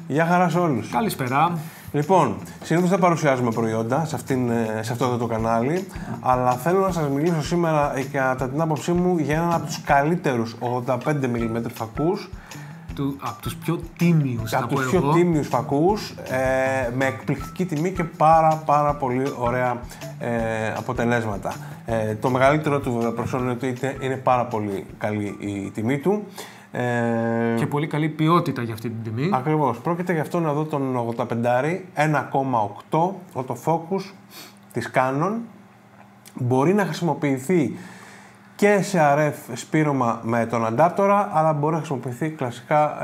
Γεια χαρά σε όλους. Καλησπέρα. Λοιπόν, συνήθως δεν παρουσιάζουμε προϊόντα σε αυτό εδώ το κανάλι, αλλά θέλω να σας μιλήσω σήμερα, κατά την άποψή μου, για έναν από τους καλύτερους 85mm φακούς. Από τους πιο τίμιους, από τους πιο τίμιους φακούς, με εκπληκτική τιμή και πάρα πολύ ωραία αποτελέσματα. Το μεγαλύτερο του προσώπου είναι ότι είναι πάρα πολύ καλή η τιμή του. Και πολύ καλή ποιότητα για αυτή την τιμή. Ακριβώς. Πρόκειται για αυτόν εδώ τον 85, 1,8 autofocus της Canon. Μπορεί να χρησιμοποιηθεί και σε RF σπήρωμα με τον αντάπτορα, αλλά μπορεί να χρησιμοποιηθεί κλασικά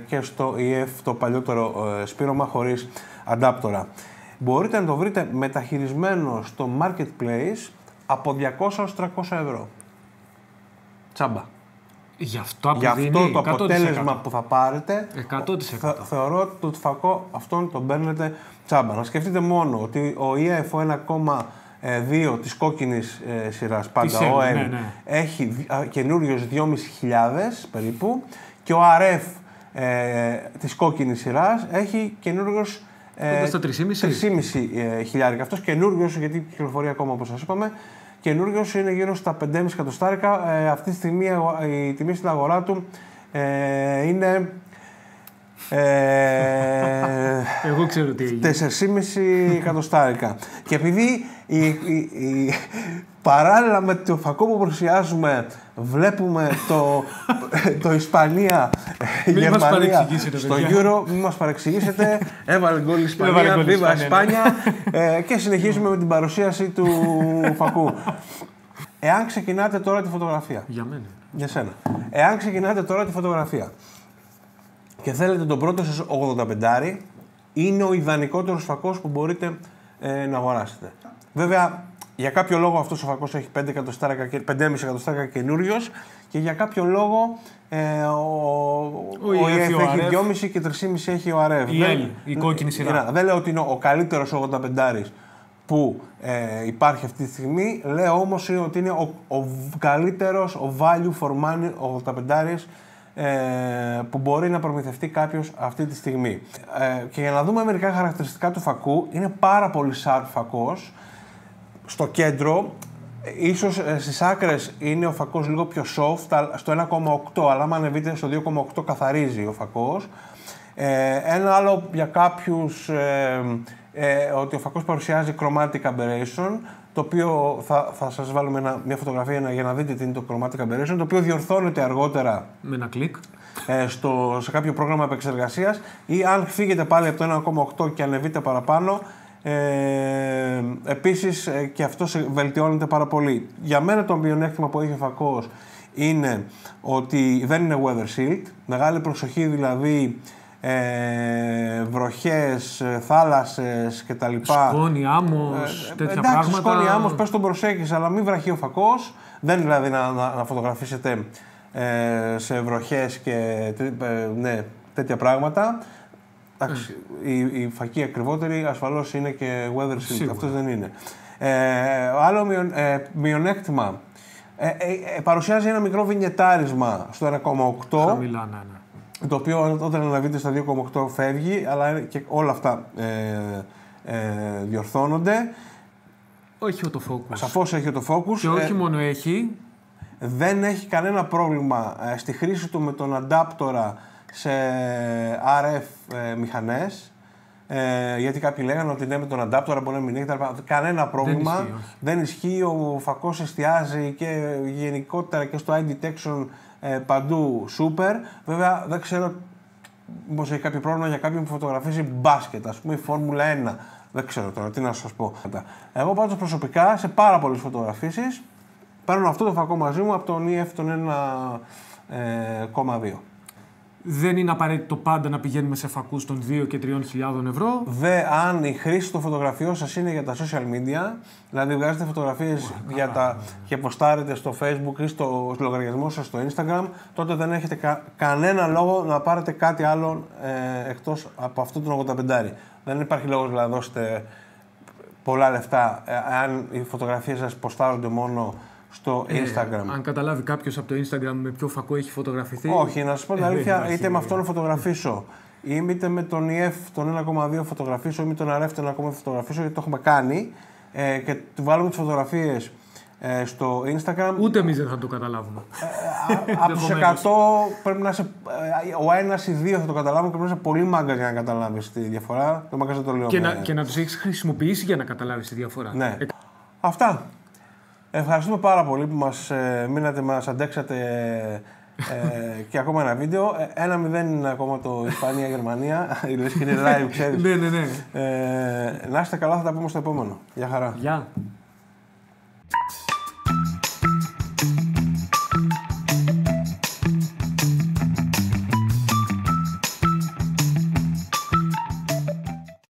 και στο EF, το παλιότερο σπήρωμα χωρίς αντάπτορα. Μπορείτε να το βρείτε μεταχειρισμένο στο Marketplace από 200 έως 300 ευρώ. Τσάμπα. Γι' αυτό το αποτέλεσμα που θα πάρετε, 100%. θεωρώ ότι το φακό αυτόν τον παίρνετε τσάμπα. Να σκεφτείτε μόνο ότι ο EF 1,2 της κόκκινης σειράς, πάντα ο OM, έχει καινούριος 2.500 περίπου, και ο RF της κόκκινης σειράς έχει καινούριος 3.500. Αυτός καινούριος, γιατί κυκλοφορεί ακόμα όπως σας είπαμε, καινούριος είναι γύρω στα 5,5 εκατοστάρικα. Αυτή τη στιγμή η τιμή στην αγορά του είναι εγώ ξέρω τι έγινε. 4,5 εκατοστάρικα. Και επειδή παράλληλα με το φακό που παρουσιάζουμε βλέπουμε το Ισπανία, Γερμανία στο Euro, μην μας παρεξηγήσετε, έβαλε γκολ η Ισπανία, βίβα Ισπάνια, και συνεχίζουμε με την παρουσίαση του φακού. Εάν ξεκινάτε τώρα τη φωτογραφία, για σένα, εάν ξεκινάτε τώρα τη φωτογραφία και θέλετε τον πρώτο σας 85, είναι ο ιδανικότερος φακός που μπορείτε να αγοράσετε. Βέβαια, για κάποιο λόγο αυτός ο φακός έχει 5,5 εκατοστάρικα καινούριος, και για κάποιο λόγο ο EF έχει 2,5 και 3,5 έχει ο RF. Η κόκκινη σειρά. Δεν λέω ότι είναι ο καλύτερος 85 που υπάρχει αυτή τη στιγμή, λέω όμως ότι είναι ο καλύτερος, ο value for money 85 που μπορεί να προμηθευτεί κάποιος αυτή τη στιγμή. Και για να δούμε μερικά χαρακτηριστικά του φακού, είναι πάρα πολύ sharp φακός. Στο κέντρο, ίσως στις άκρες είναι ο φακός λίγο πιο soft, στο 1,8, αλλά άμα ανεβείτε στο 2,8 καθαρίζει ο φακός. Ένα άλλο για κάποιους, ότι ο φακός παρουσιάζει chromatic aberration, το οποίο θα σας βάλουμε μια φωτογραφία για να δείτε τι είναι το chromatic aberration, το οποίο διορθώνεται αργότερα με ένα κλικ σε κάποιο πρόγραμμα επεξεργασίας, ή αν φύγετε πάλι από το 1,8 και ανεβείτε παραπάνω, επίσης και αυτό βελτιώνεται πάρα πολύ. Για μένα το μειονέκτημα που έχει ο φακός είναι ότι δεν είναι weather sealed, μεγάλη προσοχή δηλαδή, βροχές, θάλασσες κτλ. Σκόνη, άμμος, τέτοια πράγματα. Σκόνη, άμμος, πες τον προσέχεις, αλλά μην βραχεί ο φακός. Δεν δηλαδή να φωτογραφίσετε σε βροχές και τέτοια πράγματα. Η φακή ακριβότερη ασφαλώς είναι και weather sealed, αυτός δεν είναι. Άλλο μειονέκτημα, παρουσιάζει ένα μικρό βινιετάρισμα στο 1,8. Χαμηλά, το οποίο όταν αναβείτε στα 2,8 φεύγει, αλλά και όλα αυτά διορθώνονται. Όχι autofocus. Σαφώς έχει autofocus. Και όχι μόνο έχει. Δεν έχει κανένα πρόβλημα στη χρήση του με τον αντάπτορα σε RF μηχανές. Γιατί κάποιοι λέγανε ότι ναι, με τον αντάπτορα μπορεί να μην έχει κανένα πρόβλημα. Δεν ισχύει. Ο φακός εστιάζει και γενικότερα και στο eye detection παντού super. Βέβαια δεν ξέρω μήπως έχει κάποιο πρόβλημα για κάποιον που φωτογραφίζει μπάσκετ, ας πούμε η Φόρμουλα 1. Δεν ξέρω τώρα τι να σας πω. Εγώ πάντως προσωπικά σε πάρα πολλές φωτογραφίσεις παίρνω αυτό το φακό μαζί μου από τον EF τον 1,2. Δεν είναι απαραίτητο πάντα να πηγαίνουμε σε φακούς των 2 και 3.000 ευρώ. Αν η χρήση των φωτογραφιών σας είναι για τα social media, δηλαδή βγάζετε φωτογραφίες και ποστάρετε στο Facebook ή στο λογαριασμό σας στο Instagram, τότε δεν έχετε κανένα λόγο να πάρετε κάτι άλλο εκτός από αυτό τον 85. Δεν υπάρχει λόγος να δώσετε πολλά λεφτά αν οι φωτογραφίες σας ποστάρονται μόνο στο Instagram. Αν καταλάβει κάποιος από το Instagram με ποιο φακό έχει φωτογραφηθεί. Όχι, να σας πω την αλήθεια, είτε με αυτό να φωτογραφίσω, είτε με τον EF τον 1,2 φωτογραφίσω ή με τον RF τον 1,2 φωτογραφίσω, γιατί το έχουμε κάνει και του βάλουμε τις φωτογραφίες στο Instagram. Ούτε εμείς δεν θα το καταλάβουμε. Από τους 100 πρέπει να είσαι. Ο ένας ή δύο θα το καταλάβουν και πρέπει να είσαι πολύ μάγκας για να καταλάβεις τη διαφορά. Το μάγκας δεν το λέω. Και να τους έχεις χρησιμοποιήσει για να καταλάβεις τη διαφορά. Ναι. Αυτά. Ευχαριστούμε πάρα πολύ που μας μείνατε, μας αντέξατε και ακόμα ένα βίντεο. 1-0 είναι ακόμα το Ισπανία-Γερμανία. Η λες και είναι live, ξέρεις. Ναι. Να είστε καλά, θα τα πούμε στο επόμενο. Γεια χαρά. Γεια.